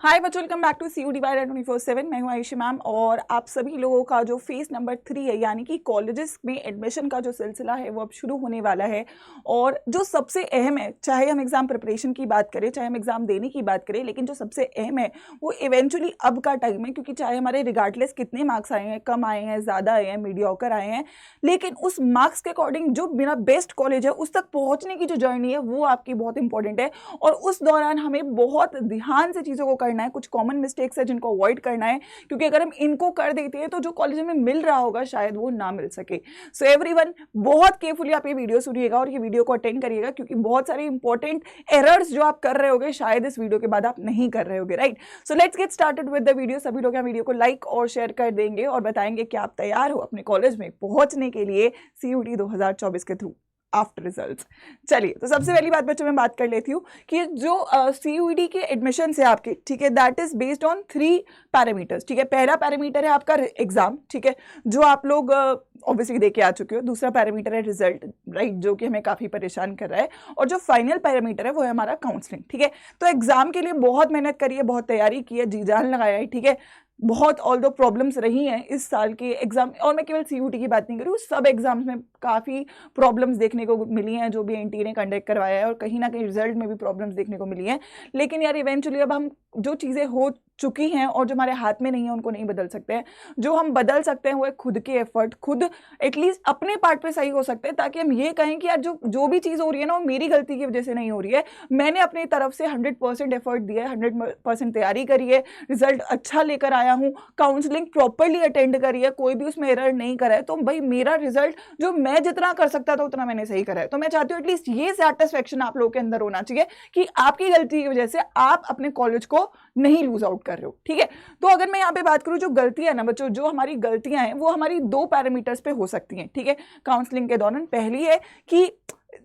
हाय बच्चों, welcome back to CUD by 24/7। मैं हूं आयुषी मैम और आप सभी लोगों का जो फेज नंबर 3 है यानी कि कॉलेजेस में एडमिशन का जो सिलसिला है वो अब शुरू होने वाला है। और जो सबसे अहम है, चाहे हम एग्जाम प्रिपरेशन की बात करें, चाहे हम एग्जाम देने की बात करें, लेकिन जो सबसे अहम है वो इवेंचुअली अब का टाइम है। क्योंकि चाहे हमारे रिगार्डलेस कितने मार्क्स आए हैं, कम आए हैं, ज़्यादा आए हैं, मीडियोकर आए हैं, लेकिन उस मार्क्स के अकॉर्डिंग जो मेरा बेस्ट कॉलेज है उस तक पहुंचने की जो जर्नी है वो आपकी बहुत इंपॉर्टेंट है। और उस दौरान हमें बहुत ध्यान से चीज़ों को करना है। कुछ कॉमन मिस्टेक्स है जिनको अवॉइड करना है, क्योंकि अगर हम इनको कर देते हैं तो जो कॉलेज में मिल रहा होगा शायद वो ना मिल सके। सो एवरीवन, बहुत केयरफुली आप ये वीडियो सुनिएगा और ये वीडियो को अटेंड करिएगा, क्योंकि बहुत सारे इंपॉर्टेंट एरर्स जो आप कर रहे होगे शायद इस वीडियो के बाद आप नहीं कर रहे होगे। Right, so let's get started with the video. सभी लोग वीडियो को लाइक और शेयर कर देंगे और बताएंगे कि आप तैयार हो अपने कॉलेज में पहुंचने के लिए CUD 2024 के थ्रू आफ्टर रिजल्ट्स। चलिए, तो सबसे पहली बात बच्चों मैं बात कर लेती हूँ कि जो CUD के एडमिशन है आपके, ठीक है, that is based on 3 parameters. ठीक है, पहला पैरामीटर है आपका एग्जाम, ठीक है, जो आप लोग ऑब्वियसली दे के आ चुके हो। दूसरा पैरामीटर है रिजल्ट, राइट, जो कि हमें काफी परेशान कर रहा है। और जो फाइनल पैरामीटर है वो है हमारा काउंसलिंग। ठीक है, तो एग्जाम के लिए बहुत मेहनत करी है, बहुत तैयारी की है, जी जान लगाया है। ठीक है, बहुत ऑल दो प्रॉब्लम्स रही हैं इस साल के एग्जाम, और मैं केवल CUT की बात नहीं कर रही हूँ, सब एग्जाम्स में काफ़ी प्रॉब्लम्स देखने को मिली हैं जो भी NTA ने कंडक्ट करवाया है, और कहीं ना कहीं रिजल्ट में भी प्रॉब्लम्स देखने को मिली हैं। लेकिन यार इवेंचुअली अब हम जो चीज़ें हो चुकी हैं और जो हमारे हाथ में नहीं है उनको नहीं बदल सकते हैं। जो हम बदल सकते हैं वो है खुद के एफर्ट, खुद एटलीस्ट अपने पार्ट पे सही हो सकते हैं, ताकि हम ये कहें कि यार जो भी चीज़ हो रही है ना वो मेरी गलती की वजह से नहीं हो रही है, मैंने अपनी तरफ से 100% एफर्ट दिया है, 100% तैयारी करी है, रिजल्ट अच्छा लेकर आया हूँ, काउंसलिंग प्रॉपरली अटेंड करी है, कोई भी उसमें एरर नहीं करा है, तो भाई मेरा रिजल्ट जो मैं जितना कर सकता था उतना मैंने सही करा है। तो मैं चाहती हूँ एटलीस्ट ये सेटिस्फेक्शन आप लोगों के अंदर होना चाहिए कि आपकी गलती की वजह से आप अपने कॉलेज को नहीं लूज आउट कर रहे हो। ठीक है, तो अगर मैं यहाँ पे बात करूँ जो गलतियां ना बच्चों, जो हमारी गलतियां हैं वो हमारी 2 पैरामीटर्स पे हो सकती हैं। ठीक है, काउंसलिंग के दौरान पहली है कि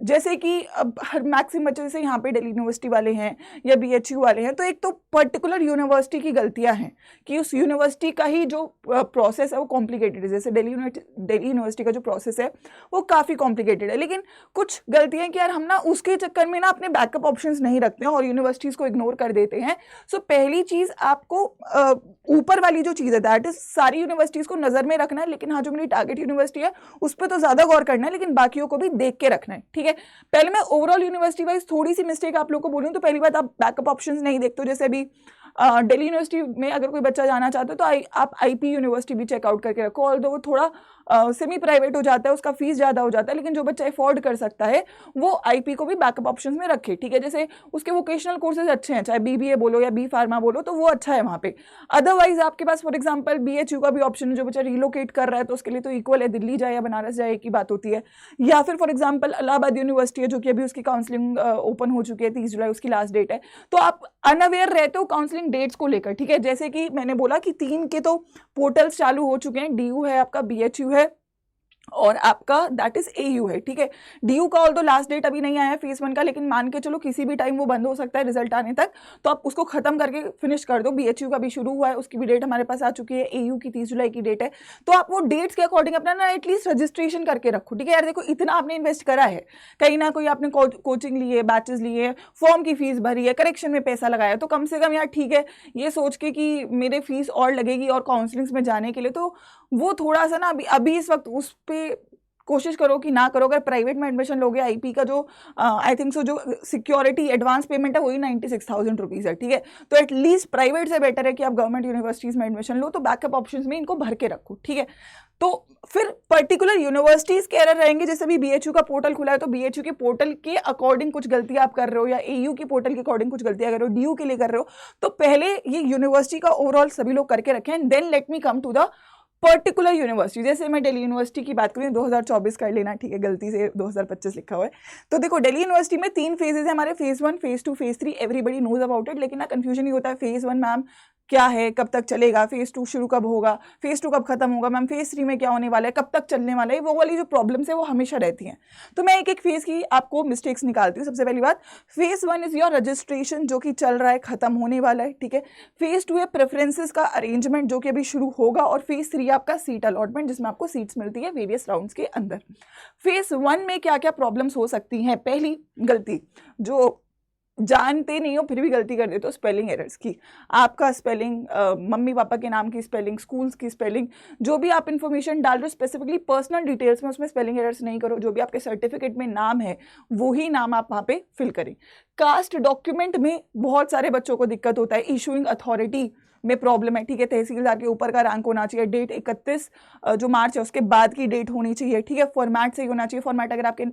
जैसे कि अब हर मैक्सिमम बच्चे जैसे यहाँ पे दिल्ली यूनिवर्सिटी वाले हैं या BHU वाले हैं, तो एक तो पर्टिकुलर यूनिवर्सिटी की गलतियां हैं कि उस यूनिवर्सिटी का ही जो प्रोसेस है वो कॉम्प्लिकेटेड है। जैसे दिल्ली यूनिवर्सिटी का जो प्रोसेस है वो काफ़ी कॉम्प्लिकेटेड है, लेकिन कुछ गलतियां कि यार हम ना उसके चक्कर में ना अपने बैकअप ऑप्शंस नहीं रखते हैं और यूनिवर्सिटीज़ को इग्नोर कर देते हैं। सो पहली चीज़ आपको ऊपर वाली जो चीज़ है दैट इज सारी यूनिवर्सिटीज़ को नज़र में रखना है, लेकिन हाँ जो मेरी टारगेट यूनिवर्सिटी है उस पर तो ज़्यादा गौर करना है, लेकिन बाकियों को भी देख के रखना है। ठीक है, पहले मैं ओवरऑल यूनिवर्सिटी वाइज थोड़ी सी मिस्टेक आप लोग को बोलूं तो पहली बात, आप बैकअप ऑप्शंस नहीं देखते हो। जैसे अभी दिल्ली यूनिवर्सिटी में अगर कोई बच्चा जाना चाहता है तो आप IP यूनिवर्सिटी भी चेकआउट करके रखो। ऑल्दो वो थोड़ा सेमी प्राइवेट हो जाता है, उसका फीस ज़्यादा हो जाता है, लेकिन जो बच्चा अफोर्ड कर सकता है वो IP को भी बैकअप ऑप्शंस में रखे। ठीक है, जैसे उसके वोकेशनल कोर्सेज अच्छे हैं, चाहे BBA बोलो या B फार्मा बोलो, तो वो अच्छा है वहाँ पे। अदरवाइज आपके पास फॉर एग्जाम्पल BHU का भी ऑप्शन है, जो बच्चा रिलोकेट कर रहा है तो उसके लिए तो इक्वल है, दिल्ली जाए या बनारस जाए की बात होती है। या फिर फॉर एग्जाम्पल इलाहाबाद यूनिवर्सिटी है, जो कि अभी उसकी काउंसलिंग ओपन हो चुकी है, 30 जुलाई उसकी लास्ट डेट है। तो आप अनअवेयर रहते हो काउंसलिंग डेट्स को लेकर। ठीक है, जैसे कि मैंने बोला कि 3 के तो पोर्टल्स चालू हो चुके हैं, DU है आपका, BHU है और आपका दैट इज AU है। ठीक है, DU का ऑल्दो लास्ट डेट अभी नहीं आया है फेज 1 का, लेकिन मान के चलो किसी भी टाइम वो बंद हो सकता है रिजल्ट आने तक, तो आप उसको खत्म करके फिनिश कर दो। BHU का भी शुरू हुआ है, उसकी भी डेट हमारे पास आ चुकी है, AU की 30 जुलाई की डेट है। तो आप वो डेट्स के अकॉर्डिंग अपना ना एटलीस्ट रजिस्ट्रेशन करके रखो। ठीक है यार, देखो इतना आपने इन्वेस्ट करा है, कहीं ना कोई आपने कोचिंग ली है, बैचेस लिए, फॉर्म की फीस भरी है, करेक्शन में पैसा लगाया, तो कम से कम यार ठीक है ये सोच के कि मेरे फीस और लगेगी और काउंसलिंग्स में जाने के लिए, तो वो थोड़ा सा ना अभी इस वक्त उस पर कोशिश करो कि ना करो। अगर प्राइवेट में एडमिशन लोगे, IP का जो आई थिंक सो जो सिक्योरिटी एडवांस पेमेंट है वही 96,000 रुपीज़ है। ठीक है, तो एटलीस्ट प्राइवेट से बेटर है कि आप गवर्नमेंट यूनिवर्सिटीज़ में एडमिशन लो, तो बैकअप ऑप्शंस में इनको भर के रखो। ठीक है, तो फिर पर्टिकुलर यूनिवर्सिटीज़ के एरर रहेंगे। जैसे भी BHU का पोर्टल खुला है तो BHU के पोर्टल के अकॉर्डिंग कुछ गलतियां आप कर रहे हो, या AU के पोर्टल के अकॉर्डिंग कुछ गलतियां कर रहे हो, DU के लिए कर रहे हो, तो पहले ये यूनिवर्सिटी का ओवरऑल सभी लोग करके रखें, and then let me come to the particular university. जैसे मैं दिल्ली यूनिवर्सिटी की बात करूँ, 2024 कर लेना, ठीक है, गलती से 2025 लिखा हुआ है। तो देखो दिल्ली यूनिवर्सिटी में 3 फेजेस है हमारे, phase 1, phase 2, phase 3। Everybody knows about it, लेकिन ना कंफ्यूजन ही होता है फेज 1 मैम क्या है, कब तक चलेगा, फेज 2 शुरू कब होगा, फेज 2 कब खत्म होगा, मैम फेज 3 में क्या होने वाला है, कब तक चलने वाला है, वो वाली जो प्रॉब्लम्स है वो हमेशा रहती हैं। तो मैं एक एक फेज की आपको मिस्टेक्स निकालती हूँ। सबसे पहली बात, फेज 1 इज योर रजिस्ट्रेशन, जो कि चल रहा है, खत्म होने वाला है। ठीक है, फेज 2 है प्रेफरेंसेस का अरेंजमेंट, जो कि अभी शुरू होगा, और फेज 3 आपका सीट अलॉटमेंट, जिसमें आपको सीट्स मिलती है वेरियस राउंड्स के अंदर। फेज 1 में क्या क्या प्रॉब्लम्स हो सकती हैं? पहली गलती जो जानते नहीं हो फिर भी गलती कर देते हो स्पेलिंग एरर्स की। आपका स्पेलिंग, मम्मी पापा के नाम की स्पेलिंग, स्कूल्स की स्पेलिंग, जो भी आप इन्फॉर्मेशन डाल रहे हो स्पेसिफिकली पर्सनल डिटेल्स में, उसमें स्पेलिंग एरर्स नहीं करो। जो भी आपके सर्टिफिकेट में नाम है वही नाम आप वहाँ पे फिल करें। कास्ट डॉक्यूमेंट में बहुत सारे बच्चों को दिक्कत होता है, इशूइंग अथॉरिटी में प्रॉब्लम है, ठीक है। तहसीलदार के ऊपर का रैंक होना चाहिए, डेट 31 जो मार्च है उसके बाद की डेट होनी चाहिए, ठीक है। फॉर्मेट सही होना चाहिए, फॉर्मेट अगर आपके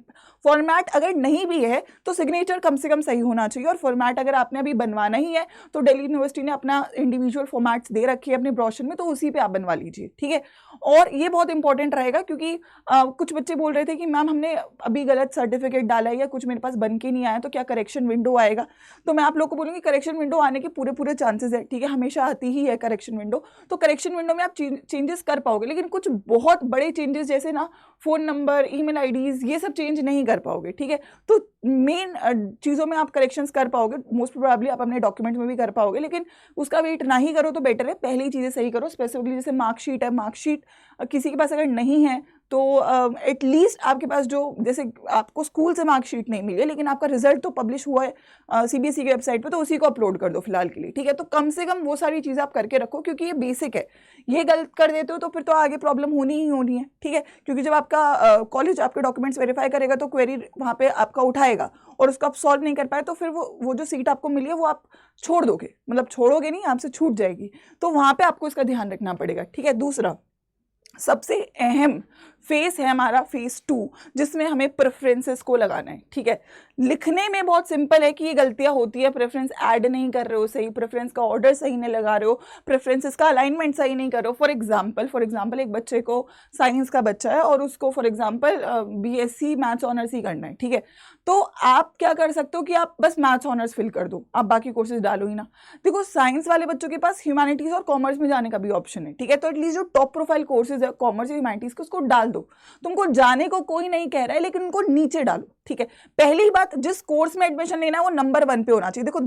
फॉर्मेट अगर नहीं भी है तो सिग्नेचर कम से कम सही होना चाहिए। और फॉर्मेट अगर आपने अभी बनवाना ही है तो दिल्ली यूनिवर्सिटी ने अपना इंडिविजुअल फॉर्मेट्स दे रखी है अपने ब्रोशर में, तो उसी पे आप बनवा लीजिए, ठीक है। और ये बहुत इंपॉर्टेंट रहेगा क्योंकि कुछ बच्चे बोल रहे थे कि मैम हमने अभी गलत सर्टिफिकेट डाला है या कुछ मेरे पास बन के नहीं आया तो क्या करेक्शन विंडो आएगा। तो मैं आप लोग को बोलूँगी करेक्शन विंडो आने के पूरे चांसेस है, ठीक है। हमेशा आती ही है करेक्शन विंडो। तो करेक्शन विंडो में आप चेंजेस कर पाओगे, लेकिन कुछ बहुत बड़े चेंजेस जैसे ना फ़ोन नंबर, ईमेल आईडीज़, ये सब चेंज नहीं कर पाओगे, ठीक है। तो मेन चीज़ों में आप करेक्शंस कर पाओगे, मोस्ट प्रोबेबली आप अपने डॉक्यूमेंट में भी कर पाओगे, लेकिन उसका वेट ना ही करो तो बेटर है। पहले ही चीज़ें सही करो, स्पेसिफिकली जैसे मार्कशीट है, मार्कशीट किसी के पास अगर नहीं है तो एटलीस्ट आपके पास जो, जैसे आपको स्कूल से मार्कशीट नहीं मिली है लेकिन आपका रिजल्ट तो पब्लिश हुआ है सीबीएसई की वेबसाइट पे, तो उसी को अपलोड कर दो फिलहाल के लिए, ठीक है। तो कम से कम वो सारी चीज़ें आप करके रखो क्योंकि ये बेसिक है। ये गलत कर देते हो तो फिर तो आगे प्रॉब्लम होनी ही होनी है, ठीक है। क्योंकि जब आपका कॉलेज आपके डॉक्यूमेंट्स वेरीफाई करेगा तो क्वेरी वहाँ पे आपका उठाएगा और उसको आप सॉल्व नहीं कर पाए तो फिर वो जो सीट आपको मिली है वो आप छोड़ दोगे, मतलब छोड़ोगे नहीं, आपसे छूट जाएगी। तो वहाँ पे आपको इसका ध्यान रखना पड़ेगा, ठीक है। दूसरा सबसे अहम फेस है हमारा फेस 2, जिसमें हमें प्रेफरेंसेस को लगाना है, ठीक है। लिखने में बहुत सिंपल है कि ये गलतियां होती है, प्रेफरेंस ऐड नहीं कर रहे हो सही, प्रेफरेंस का ऑर्डर सही नहीं लगा रहे हो, प्रेफरेंसेस का अलाइनमेंट सही नहीं कर रहे हो। फॉर एग्जांपल एक बच्चे को, साइंस का बच्चा है और उसको for example BSc maths honours ही करना है, ठीक है। तो आप क्या कर सकते हो कि आप बस मैथ्स ऑनर्स फिल कर दो, आप बाकी कोर्सेज डालो ही ना। देखो साइंस वाले बच्चों के पास ह्यूमैनिटीज और कॉमर्स में जाने का भी ऑप्शन है, ठीक है। तो एटलीस्ट जो टॉप प्रोफाइल कोर्सेज है कॉमर्स या ह्यूमैनिटीज के, उसको डाल दो। तुमको जाने को कोई नहीं कह रहा है लेकिन उनको नीचे डालो, ठीक है। पहली बात, जिस कोर्स में एडमिशन लेना है वो नंबर 1 पे होना चाहिए। देखो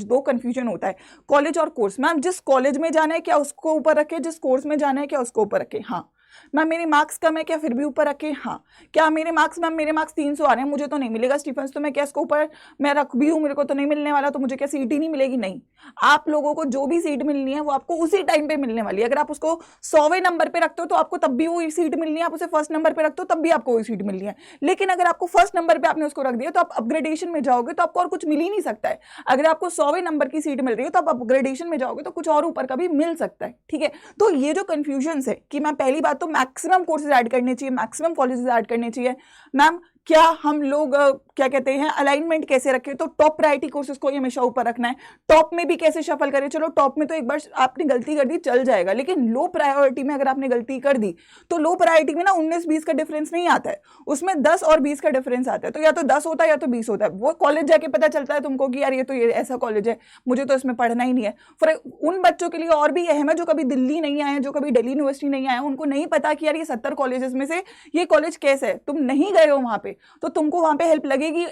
दो कंफ्यूजन होता है, कॉलेज और कोर्स। मैम जिस कॉलेज में जाना है क्या उसको ऊपर रखे, जिस कोर्स में जाना है क्या उसको ऊपर रखे। हाँ मैम मेरे मार्क्स कम है क्या फिर भी ऊपर रखे। हाँ क्या मेरे मार्क्स 300 आ रहे हैं, मुझे तो नहीं मिलेगा स्टीफेंस, तो मैं क्या इसको ऊपर मैं रख भी हूँ, मेरे को तो नहीं मिलने वाला, तो मुझे क्या सीट ही नहीं मिलेगी। नहीं, आप लोगों को जो भी सीट मिलनी है वो आपको उसी टाइम पे मिलने वाली है। अगर आप उसको 100वें नंबर पे रखते हो तो आपको तब भी वो सीट मिलनी है, आप उसे फर्स्ट नंबर पे रखते हो तब भी आपको वही सीट मिलनी है। लेकिन अगर आपको फर्स्ट नंबर पे आपने उसको रख दिया तो आप अपग्रेडेशन में जाओगे तो आपको और कुछ मिल ही नहीं सकता है। अगर आपको 100वें नंबर की सीट मिल रही है तो आप अपग्रेडेशन में जाओगे तो कुछ और ऊपर का भी मिल सकता है, ठीक है। तो ये जो कंफ्यूजन है कि मैं पहली बात तो मैक्सिमम कोर्सेज ऐड करने चाहिए, मैक्सिमम कॉलेजेस ऐड करने चाहिए। मैम क्या हम लोग क्या कहते हैं अलाइनमेंट कैसे रखें, तो टॉप प्रायोरिटी कोर्सेज को हमेशा ऊपर रखना है। टॉप में भी कैसे शफल करें, चलो टॉप में तो एक बार आपने गलती कर दी चल जाएगा, लेकिन लो प्रायोरिटी में अगर आपने गलती कर दी तो लो प्रायोरिटी में ना 19-20 का डिफरेंस नहीं आता है, उसमें 10 और 20 का डिफरेंस आता है। तो या तो 10 होता है या तो 20 होता है। वो कॉलेज जाके पता चलता है तुमको कि यार ये तो ये ऐसा कॉलेज है, मुझे तो इसमें पढ़ना ही नहीं है। फॉर उन बच्चों के लिए और भी अहम है जो कभी दिल्ली नहीं आए, जो कभी दिल्ली यूनिवर्सिटी नहीं आए, उनको नहीं पता कि यार ये 70 कॉलेजेस में से ये कॉलेज कैसे है। तुम नहीं गए हो वहां पे तो तुमको वहां पे हेल्प लगेगी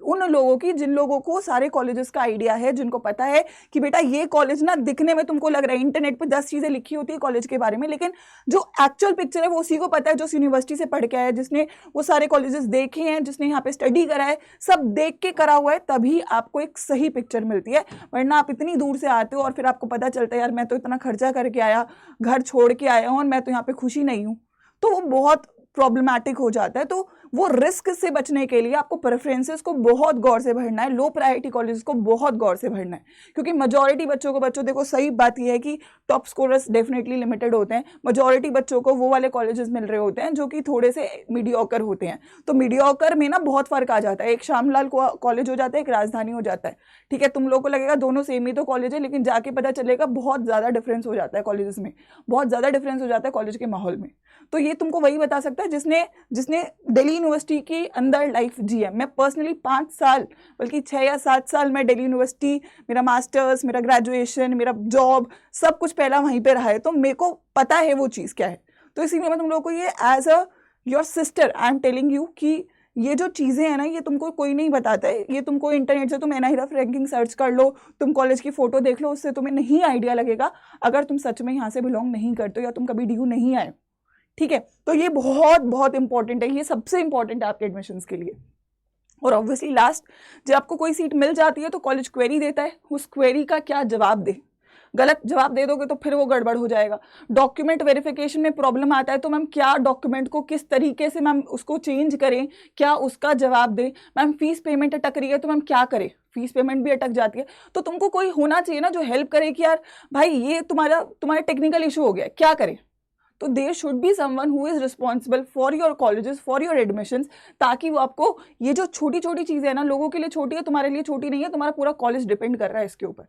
उन लोगों की जिन लोगों को सारे कॉलेजेस का आइडिया है, जिनको पता है कि बेटा ये कॉलेज ना दिखने में तुमको लग रहा है, इंटरनेट पे 10 चीजें लिखी होती है कॉलेज के बारे में, लेकिन जो एक्चुअल पिक्चर है वो उसी को पता है जो यूनिवर्सिटी से पढ़ के आया है, जिसने वो सारे कॉलेजेस देखे हैं, जिसने यहाँ पे स्टडी करा है, सब देख के करा हुआ है, तभी आपको एक सही पिक्चर मिलती है। वरना आप इतनी दूर से आते हो और फिर आपको पता चलता है यार मैं तो इतना खर्चा करके आया, घर छोड़ के आया हूं और मैं तो यहाँ पे खुशी नहीं हूं, तो वो बहुत प्रॉब्लमैटिक हो जाता है। तो वो रिस्क से बचने के लिए आपको प्रेफरेंसेस को बहुत गौर से भरना है, लो प्रायोरिटी कॉलेजेस को बहुत गौर से भरना है, क्योंकि मेजॉरिटी बच्चों देखो सही बात यह है कि टॉप स्कोरर्स डेफिनेटली लिमिटेड होते हैं, मेजॉरिटी बच्चों को वो वाले कॉलेजेस मिल रहे होते हैं जो कि थोड़े से मीडियोकर होते हैं। तो मीडियोकर में ना बहुत फर्क आ जाता है, एक श्यामलाल कॉलेज हो जाता है, एक राजधानी हो जाता है, ठीक है। तुम लोग को लगेगा दोनों सेम ही तो कॉलेज है, लेकिन जाके पता चलेगा बहुत ज्यादा डिफरेंस हो जाता है कॉलेजेस में, बहुत ज्यादा डिफरेंस हो जाता है कॉलेज के माहौल में। तो ये तुमको वही बता सकता है जिसने दिल्ली यूनिवर्सिटी के अंदर लाइफ जी है। मैं पर्सनली 5 साल बल्कि 6 या 7 साल मैं दिल्ली यूनिवर्सिटी, मेरा मास्टर्स, मेरा ग्रेजुएशन, मेरा जॉब सब कुछ पहला वहीं पे रहा है, तो मेरे को पता है वो चीज़ क्या है। तो इसीलिए मैं तुम लोगों को ये as a your sister I am telling you कि ये जो चीज़ें हैं ना ये तुमको कोई नहीं बताता है, ये तुमको इंटरनेट से तुम NIRF रैंकिंग सर्च कर लो, तुम कॉलेज की फोटो देख लो, उससे तुम्हें नहीं आइडिया लगेगा अगर तुम सच में यहाँ से बिलोंग नहीं करते हो या तुम कभी DU नहीं आए, ठीक है। तो ये बहुत बहुत इंपॉर्टेंट है, ये सबसे इंपॉर्टेंट है आपके एडमिशन्स के लिए। और ऑब्वियसली लास्ट, जब आपको कोई सीट मिल जाती है तो कॉलेज क्वेरी देता है, उस क्वेरी का क्या जवाब दे। गलत जवाब दे दोगे तो फिर वो गड़बड़ हो जाएगा। डॉक्यूमेंट वेरिफिकेशन में प्रॉब्लम आता है तो मैम क्या डॉक्यूमेंट को किस तरीके से मैम उसको चेंज करें, क्या उसका जवाब दें। मैम फीस पेमेंट अटक रही है तो मैम क्या करें, फीस पेमेंट भी अटक जाती है। तो तुमको कोई होना चाहिए ना जो हेल्प करे कि यार भाई ये तुम्हारा टेक्निकल इशू हो गया, क्या करें। तो there should be someone who is responsible for your colleges, for your admissions, ताकि वो आपको ये जो छोटी छोटी चीजें है ना, लोगों के लिए छोटी है, तुम्हारे लिए छोटी नहीं है, तुम्हारा पूरा कॉलेज डिपेंड कर रहा है इसके ऊपर,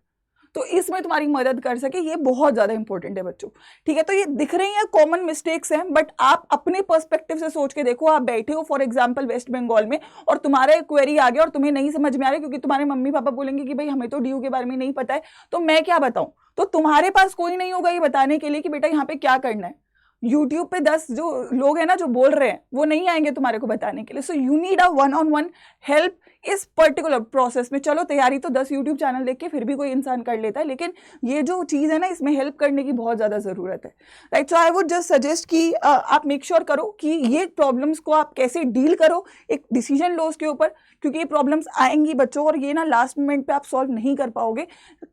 तो इसमें तुम्हारी मदद कर सके। ये बहुत ज्यादा इंपॉर्टेंट है बच्चों, ठीक है। तो ये दिख रही है कॉमन मिस्टेक्स हैं, बट आप अपने पर्सपेक्टिव से सोच के देखो। आप बैठे हो फॉर एग्जांपल वेस्ट बंगाल में और तुम्हारा एक क्वेरी आ गया और तुम्हें नहीं समझ में आ रहा क्योंकि तुम्हारे मम्मी पापा बोलेंगे कि भाई हमें तो ड्यू के बारे में नहीं पता है, तो मैं क्या बताऊं। तो तुम्हारे पास कोई नहीं होगा ये बताने के लिए कि बेटा यहाँ पे क्या करना है। यूट्यूब पे 10 जो लोग हैं ना जो बोल रहे हैं, वो नहीं आएंगे तुम्हारे को बताने के लिए। So you need a one on one help इस पर्टिकुलर प्रोसेस में। चलो तैयारी तो 10 यूट्यूब चैनल देख के फिर भी कोई इंसान कर लेता है, लेकिन ये जो चीज़ है ना, इसमें हेल्प करने की बहुत ज़्यादा ज़रूरत है, right. So I would just suggest कि आप मेक श्योर करो कि ये प्रॉब्लम्स को आप कैसे डील करो, एक डिसीजन लो उसके ऊपर, क्योंकि ये प्रॉब्लम्स आएंगी बच्चों और ये ना लास्ट मोमेंट पे आप सॉल्व नहीं कर पाओगे।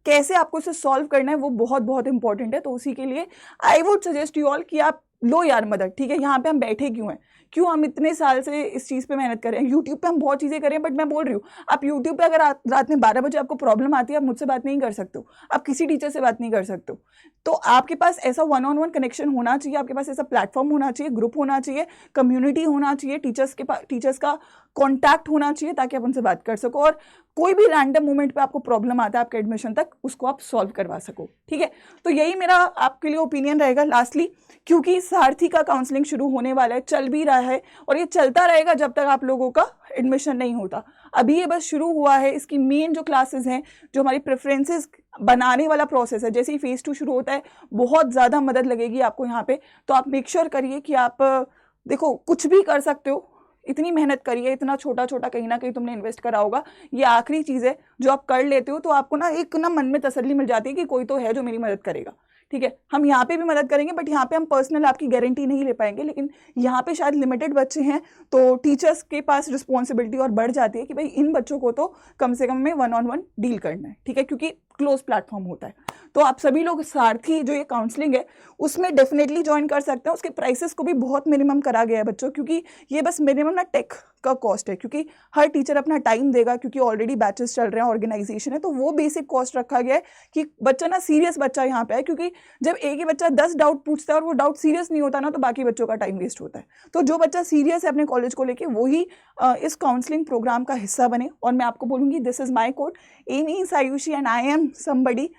कैसे आपको इसे सॉल्व करना है वो बहुत बहुत इंपॉर्टेंट है। तो उसी के लिए I would suggest you all कि आप लो यार मदद, ठीक है। यहाँ पे हम बैठे क्यों हैं, क्यों हम इतने साल से इस चीज़ पे मेहनत कर रहे हैं। यूट्यूब पे हम बहुत चीज़ें करें, बट मैं बोल रही हूँ आप यूट्यूब पे अगर रात में 12 बजे आपको प्रॉब्लम आती है, आप मुझसे बात नहीं कर सकते हो, आप किसी टीचर से बात नहीं कर सकते हो। तो आपके पास ऐसा वन-ऑन-वन कनेक्शन होना चाहिए, आपके पास ऐसा प्लेटफॉर्म होना चाहिए, ग्रुप होना चाहिए, कम्युनिटी होना चाहिए, टीचर्स का कॉन्टैक्ट होना चाहिए, ताकि आप उनसे बात कर सको और कोई भी रैंडम मोमेंट पे आपको प्रॉब्लम आता है आपके एडमिशन तक, उसको आप सॉल्व करवा सको, ठीक है। तो यही मेरा आपके लिए ओपिनियन रहेगा। लास्टली, क्योंकि सारथी का काउंसलिंग शुरू होने वाला है, चल भी रहा है और ये चलता रहेगा जब तक आप लोगों का एडमिशन नहीं होता। अभी ये बस शुरू हुआ है। इसकी मेन जो क्लासेस हैं, जो हमारी प्रेफरेंसेस बनाने वाला प्रोसेस है, जैसे ही फेज 2 शुरू होता है बहुत ज़्यादा मदद लगेगी आपको यहाँ पे। तो आप मेक श्योर करिए कि आप देखो कुछ भी कर सकते हो, इतनी मेहनत करिए, इतना छोटा छोटा कहीं ना कहीं तुमने इन्वेस्ट करा होगा, ये आखिरी चीज़ है जो आप कर लेते हो तो आपको ना एक ना मन में तसल्ली मिल जाती है कि कोई तो है जो मेरी मदद करेगा, ठीक है। हम यहाँ पे भी मदद करेंगे, बट यहाँ पे हम पर्सनल आपकी गारंटी नहीं ले पाएंगे, लेकिन यहाँ पे शायद लिमिटेड बच्चे हैं तो टीचर्स के पास रिस्पॉन्सिबिलिटी और बढ़ जाती है कि भाई इन बच्चों को तो कम से कम में वन-ऑन-वन डील करना है, ठीक है, क्योंकि क्लोज प्लेटफॉर्म होता है। तो आप सभी लोग सारथी जो ये काउंसलिंग है उसमें डेफिनेटली ज्वाइन कर सकते हैं। उसके प्राइसेस को भी बहुत मिनिमम करा गया है बच्चों, क्योंकि ये बस मिनिमम ना टेक का कॉस्ट है, क्योंकि हर टीचर अपना टाइम देगा, क्योंकि ऑलरेडी बैचेस चल रहे हैं, ऑर्गेनाइजेशन है, तो वो बेसिक कॉस्ट रखा गया है कि बच्चा ना सीरियस बच्चा यहाँ पे है। क्योंकि जब एक ही बच्चा 10 डाउट पूछता है और वो डाउट सीरियस नहीं होता ना, तो बाकी बच्चों का टाइम वेस्ट होता है। तो जो बच्चा सीरियस है अपने कॉलेज को लेके, वही इस काउंसलिंग प्रोग्राम का हिस्सा बने। और मैं आपको बोलूँगी, दिस इज माई कोड, एमी सायुषी एंड आई एम समबडी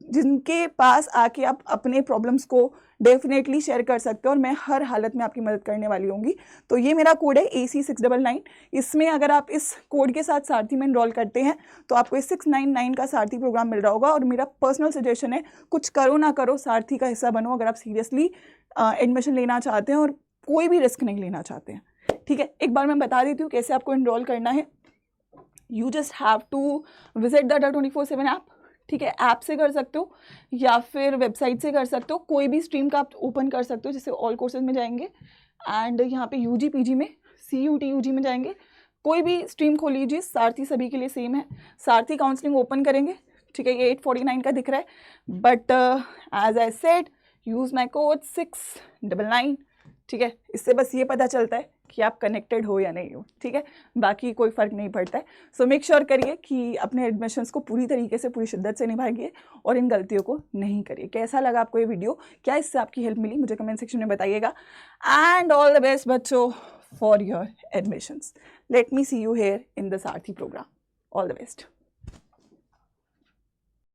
जिनके पास आके आप अपने प्रॉब्लम्स को डेफिनेटली शेयर कर सकते हो और मैं हर हालत में आपकी मदद करने वाली होंगी। तो ये मेरा कोड है AC699। इसमें अगर आप इस कोड के साथ सारथी में इनरोल करते हैं तो आपको इस 699 का सारथी प्रोग्राम मिल रहा होगा। और मेरा पर्सनल सजेशन है, कुछ करो ना करो, सारथी का हिस्सा बनो अगर आप सीरियसली एडमिशन लेना चाहते हैं और कोई भी रिस्क नहीं लेना चाहते हैं, ठीक है। एक बार मैं बता देती हूँ कैसे आपको इनरोल करना है। You just have to visit the 24/7 app, ठीक है। ऐप से कर सकते हो या फिर वेबसाइट से कर सकते हो, कोई भी स्ट्रीम का आप ओपन कर सकते हो, जैसे ऑल कोर्सेज में जाएंगे एंड यहाँ पे UG PG में CUT UG में जाएंगे, कोई भी स्ट्रीम खोल लीजिए, सारथी सभी के लिए सेम है। सारथी काउंसलिंग ओपन करेंगे, ठीक है, ये 849 का दिख रहा है, but as I said use my code 699, ठीक है। इससे बस ये पता चलता है कि आप कनेक्टेड हो या नहीं हो, ठीक है, बाकी कोई फ़र्क नहीं पड़ता है। सो मेक श्योर करिए कि अपने एडमिशन्स को पूरी तरीके से, पूरी शिद्दत से निभाइए और इन गलतियों को नहीं करिए। कैसा लगा आपको ये वीडियो, क्या इससे आपकी हेल्प मिली, मुझे कमेंट सेक्शन में बताइएगा। एंड ऑल द बेस्ट बच्चों for your admissions. Let me see you here in the Sarathi programme. All the best.